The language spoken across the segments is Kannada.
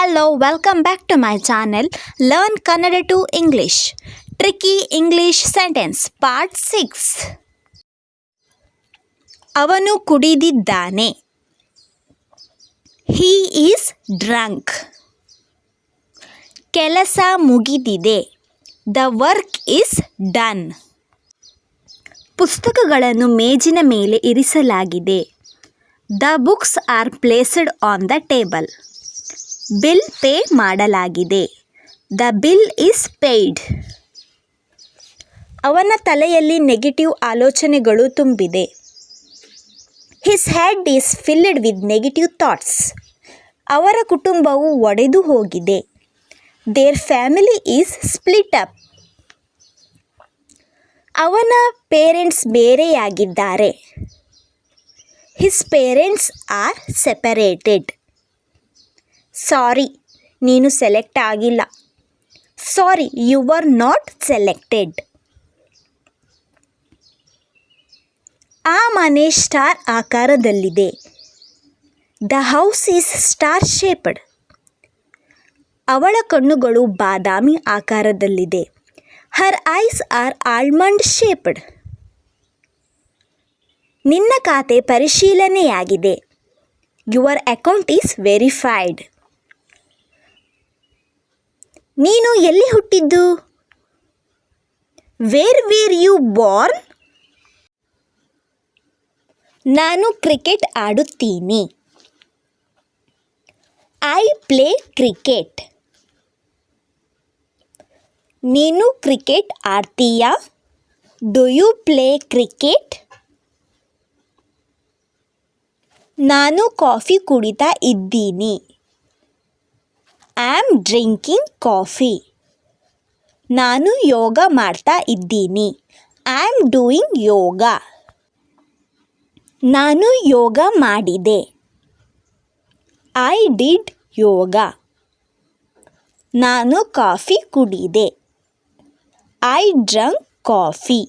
Hello, welcome back to my channel Learn Kannada to English. Tricky English Sentence Part 6. ಅವನು ಕುಡಿದಿದ್ದಾನೆ. He is drunk. ಕೆಲಸ ಮುಗಿದಿದೆ. The work is done. ಪುಸ್ತಕಗಳನ್ನು ಮೇಜಿನ ಮೇಲೆ ಇರಿಸಲಾಗಿದೆ. The books are placed on the table. Bill pay ಮಾಡಲಾಗಿದೆ. The bill is paid. ಅವನ ತಲೆಯಲ್ಲಿ ನೆಗೆಟಿವ್ ಆಲೋಚನೆಗಳು ತುಂಬಿದೆ. His head is filled with negative thoughts. ಅವರ ಕುಟುಂಬವು ಒಡೆದು ಹೋಗಿದೆ. Their family is split up. ಅವನ ಪೇರೆಂಟ್ಸ್ ಬೇರೆಯಾಗಿದ್ದಾರೆ. His parents are separated. Sorry, ನೀನು ಸೆಲೆಕ್ಟ್ ಆಗಿಲ್ಲ. Sorry, you are not selected. ಆ ಮನೆ ಸ್ಟಾರ್ ಆಕಾರದಲ್ಲಿದೆ. The house is star shaped. ಅವಳ ಕಣ್ಣುಗಳು ಬಾದಾಮಿ ಆಕಾರದಲ್ಲಿದೆ. Her eyes are almond shaped. ನಿನ್ನ ಖಾತೆ ಪರಿಶೀಲನೆಯಾಗಿದೆ. Your account is verified. ನೀನು ಎಲ್ಲಿ ಹುಟ್ಟಿದ್ದು? Where you born? ನಾನು ಕ್ರಿಕೆಟ್ ಆಡುತ್ತೀನಿ. I play cricket. ನೀನು ಕ್ರಿಕೆಟ್ ಆಡ್ತೀಯಾ? Do you play cricket? ನಾನು ಕಾಫಿ ಕುಡಿತಾ ಇದ್ದೀನಿ. I am drinking coffee. ನಾನು ಯೋಗ ಮಾಡ್ತಾ ಇದ್ದೀನಿ. I am doing yoga. ನಾನು ಯೋಗ ಮಾಡಿದೆ. I did yoga. ನಾನು ಕಾಫಿ ಕುಡಿದೆ. I drunk coffee.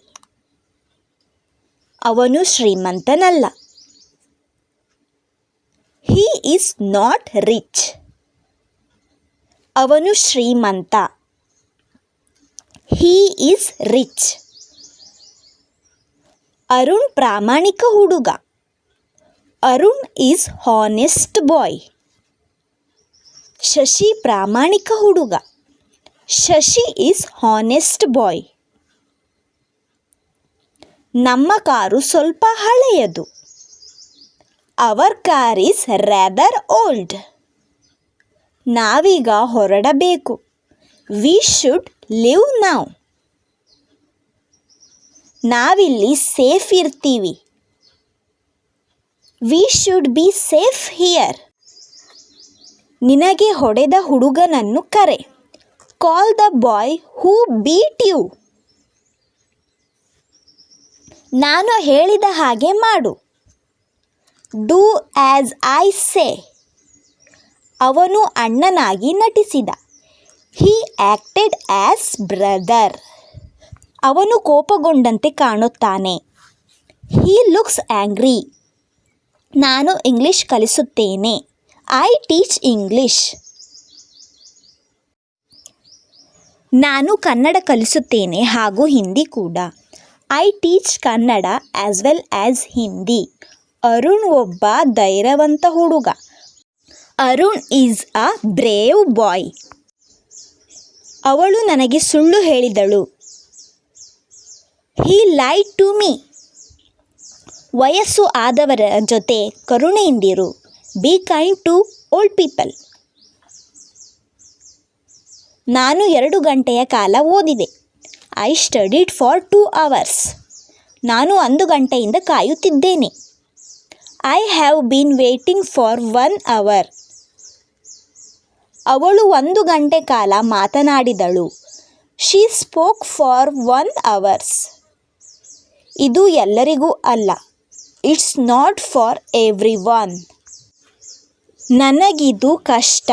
ಅವನು ಶ್ರೀಮಂತನಲ್ಲ. He is not rich. ಅವನು ಶ್ರೀಮಂತ. He is rich. ಅರುಣ್ ಪ್ರಾಮಾಣಿಕ ಹುಡುಗ. Arun is honest boy. Shashi ಪ್ರಾಮಾಣಿಕ ಹುಡುಗ. Shashi is honest boy. ನಮ್ಮ ಕಾರು ಸ್ವಲ್ಪ ಹಳೆಯದು. Our car is rather old. ನಾವೀಗ ಹೊರಡಬೇಕು. We should leave now. ನಾವಿಲ್ಲಿ ಸೇಫ್ ಇರ್ತೀವಿ. We should be safe here. ನಿನಗೆ ಹೊಡೆದ ಹುಡುಗನನ್ನು ಕರೆ. Call the boy who beat you. ನಾನು ಹೇಳಿದ ಹಾಗೆ ಮಾಡು. Do as I say. ಅವನು ಅಣ್ಣನಾಗಿ ನಟಿಸಿದ. He acted as brother. ಅವನು ಕೋಪಗೊಂಡಂತೆ ಕಾಣುತ್ತಾನೆ. He looks angry. ನಾನು ಇಂಗ್ಲಿಷ್ ಕಲಿಸುತ್ತೇನೆ. I teach English. ನಾನು ಕನ್ನಡ ಕಲಿಸುತ್ತೇನೆ ಹಾಗೂ ಹಿಂದಿ ಕೂಡ. I teach Kannada as well as Hindi. Arun ಒಬ್ಬ ಧೈರ್ಯವಂತ ಹುಡುಗ. Arun is a brave boy. ಅವಳು ನನಗೆ ಸುಳ್ಳು ಹೇಳಿದಳು. He lied to me. ವಯಸ್ಸು ಆದವರ ಜೊತೆ ಕರುಣೆಯಿಂದಿರು. Be kind to old people. ನಾನು 2 ಗಂಟೆಯ ಕಾಲ ಓದಿದೆ. I studied for 2 hours. ನಾನು 1 ಗಂಟೆಯಿಂದ ಕಾಯುತ್ತಿದ್ದೇನೆ. I have been waiting for 1 hour. ಅವಳು 1 ಗಂಟೆ ಕಾಲ ಮಾತನಾಡಿದಳು. She spoke for 1 hour. ಇದು ಎಲ್ಲರಿಗೂ ಅಲ್ಲ. It's not for every one. ನನಗಿದು ಕಷ್ಟ.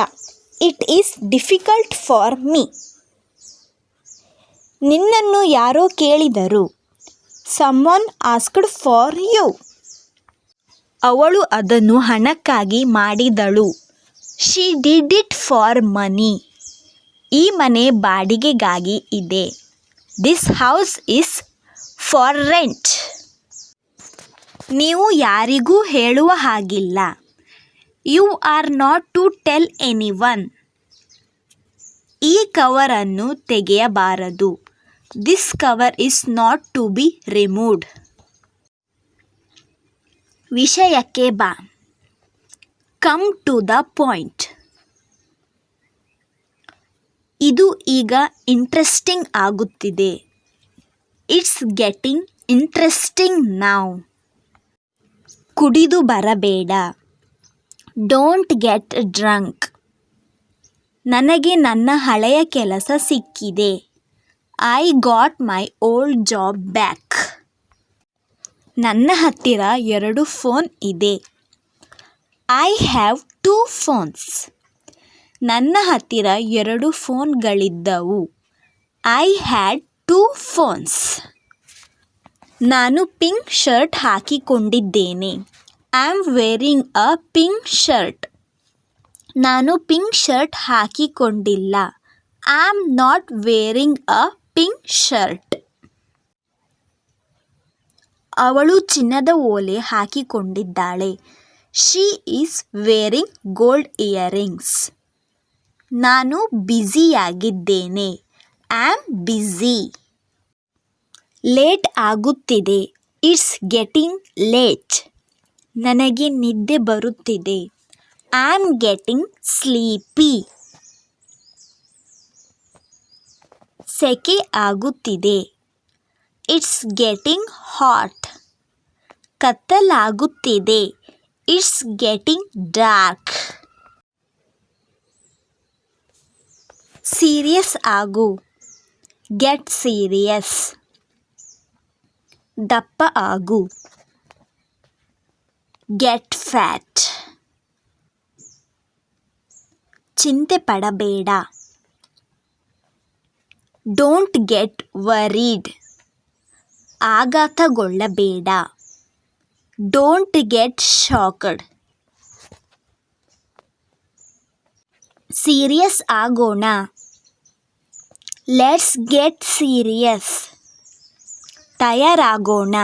It is difficult for me. ನಿನ್ನನ್ನು ಯಾರೋ ಕೇಳಿದರು. Someone asked for you. ಅವಳು ಅದನ್ನು ಹಣಕ್ಕಾಗಿ ಮಾಡಿದಳು. She did it for money. ಈ ಮನೆ ಬಾಡಿಗೆಗಾಗಿ ಇದೆ. This house is for rent. ನೀವು ಯಾರಿಗೂ ಹೇಳುವ ಹಾಗಿಲ್ಲ. You are not to tell anyone. ಈ ಕವರನ್ನು ತೆಗೆಯಬಾರದು. This cover is not to be removed. ವಿಷಯಕ್ಕೆ ಬಾ. Come to the point. ಇದು ಈಗ ಇಂಟ್ರೆಸ್ಟಿಂಗ್ ಆಗುತ್ತಿದೆ. It's getting interesting now. ಕುಡಿದು ಬರಬೇಡ. Don't get drunk. ನನಗೆ ನನ್ನ ಹಳೆಯ ಕೆಲಸ ಸಿಕ್ಕಿದೆ. I got my old job back. ನನ್ನ ಹತ್ತಿರ 2 ಫೋನ್ ಇದೆ. I have 2 phones. ನನ್ನ ಹತ್ತಿರ 2 ಫೋನ್ಗಳಿದ್ದವು. I had 2 phones. ನಾನು ಪಿಂಕ್ ಶರ್ಟ್ ಹಾಕಿಕೊಂಡಿದ್ದೇನೆ. I am wearing a pink shirt. ನಾನು ಪಿಂಕ್ ಶರ್ಟ್ ಹಾಕಿಕೊಂಡಿಲ್ಲ. I am not wearing a pink shirt. ಅವಳು ಚಿನ್ನದ ಓಲೆ ಹಾಕಿಕೊಂಡಿದ್ದಾಳೆ. She is wearing gold earrings. ನಾನು ಬ್ಯುಸಿಯಾಗಿದ್ದೇನೆ. I am busy. ಲೇಟ್ ಆಗುತ್ತಿದೆ. It's getting late. ನನಗೆ ನಿದ್ದೆ ಬರುತ್ತಿದೆ. I am getting sleepy. ಸೆಕೆ ಆಗುತ್ತಿದೆ. It's getting hot. ಕತ್ತಲಾಗುತ್ತಿದೆ. It's getting dark. ಸೀರಿಯಸ್ ಆಗು. Get serious. ದಪ್ಪ ಆಗು. Get fat. ಚಿಂತೆ ಪಡಬೇಡ. Don't get worried. ಆಘಾತಗೊಳ್ಳಬೇಡ. Don't get shocked. ಸೀರಿಯಸ್ ಆಗೋಣ. Let's get serious. ತಯಾರಾಗೋಣ.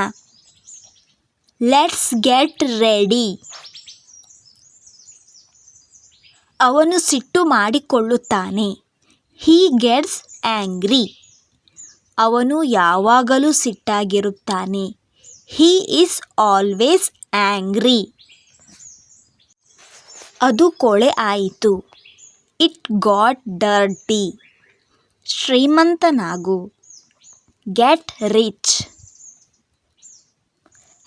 Let's get ready. ಅವನು ಸಿಟ್ಟು ಮಾಡಿಕೊಳ್ಳುತ್ತಾನೆ. He gets angry. ಅವನು ಯಾವಾಗಲೂ ಸಿಟ್ಟಾಗಿರುತ್ತಾನೆ. He is always angry. ಅದು ಕೊಳೆ ಆಯಿತು. It got dirty. ಶ್ರೀಮಂತನಾಗು. Get rich.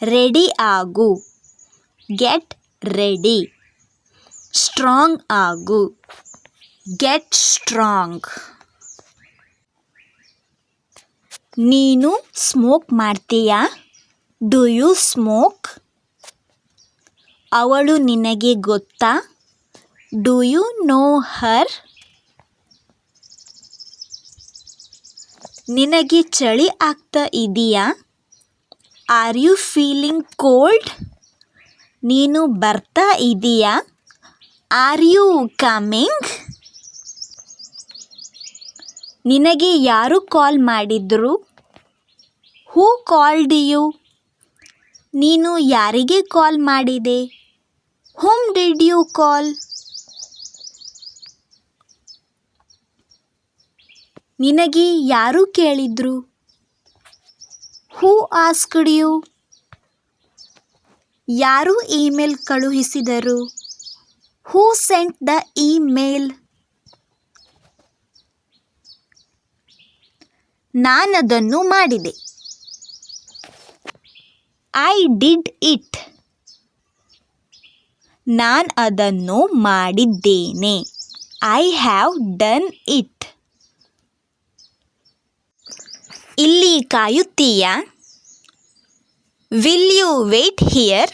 ರೆಡಿ ಆಗು. Get ready. ಸ್ಟ್ರಾಂಗ್ ಆಗು. Get strong. ನೀನು ಸ್ಮೋಕ್ ಮಾಡ್ತೀಯಾ? Do you smoke? ಅವಳು ನಿನಗೆ ಗೊತ್ತಾ? Do you know her? ನಿನಗೆ ಚಳಿ ಆಗ್ತಾ ಇದೆಯಾ? Are you feeling cold? ನೀನು ಬರ್ತಾ ಇದೀಯಾ? Are you coming? ನಿನಗೆ ಯಾರು ಕಾಲ್ ಮಾಡಿದ್ರು? Who called you? ನೀನು ಯಾರಿಗೆ ಕಾಲ್ ಮಾಡಿದೆ? whom did you call? ನಿನಗೆ ಯಾರು ಕೇಳಿದ್ರು? Who asked you? ಯಾರು ಇಮೇಲ್ ಕಳುಹಿಸಿದರು? Who sent the email? ನಾನದನ್ನು ಮಾಡಿದೆ. I did it. ನಾನು ಅದನ್ನು ಮಾಡಿದ್ದೇನೆ. I have done it. ಇಲ್ಲಿ ಕಾಯುತ್ತೀಯಾ? Will you wait here?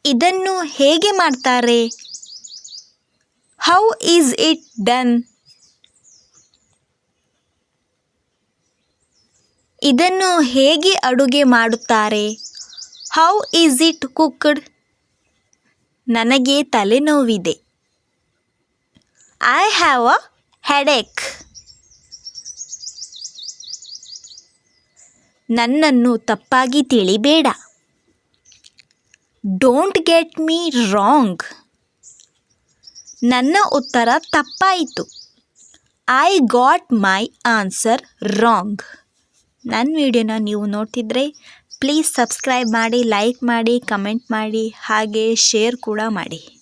ಇದನ್ನು ಹೇಗೆ ಮಾಡ್ತಾರೆ? How is it done? ಇದನ್ನು ಹೇಗೆ ಅಡುಗೆ ಮಾಡುತ್ತಾರೆ? How is it cooked? ನನಗೆ ತಲೆನೋವಿದೆ. I have a headache. ನನ್ನನ್ನು ತಪ್ಪಾಗಿ ತಿಳಿಬೇಡ. Don't get me wrong. ನನ್ನ ಉತ್ತರ ತಪ್ಪಾಯಿತು. I got my answer wrong. ನನ್ನ ವಿಡಿಯೋನ ನೀವು ನೋಡ್ತಿದ್ರೆ ಪ್ಲೀಸ್ ಸಬ್ಸ್ಕ್ರೈಬ್ ಮಾಡಿ, ಲೈಕ್ ಮಾಡಿ, ಕಮೆಂಟ್ ಮಾಡಿ, ಹಾಗೆ ಶೇರ್ ಕೂಡ ಮಾಡಿ.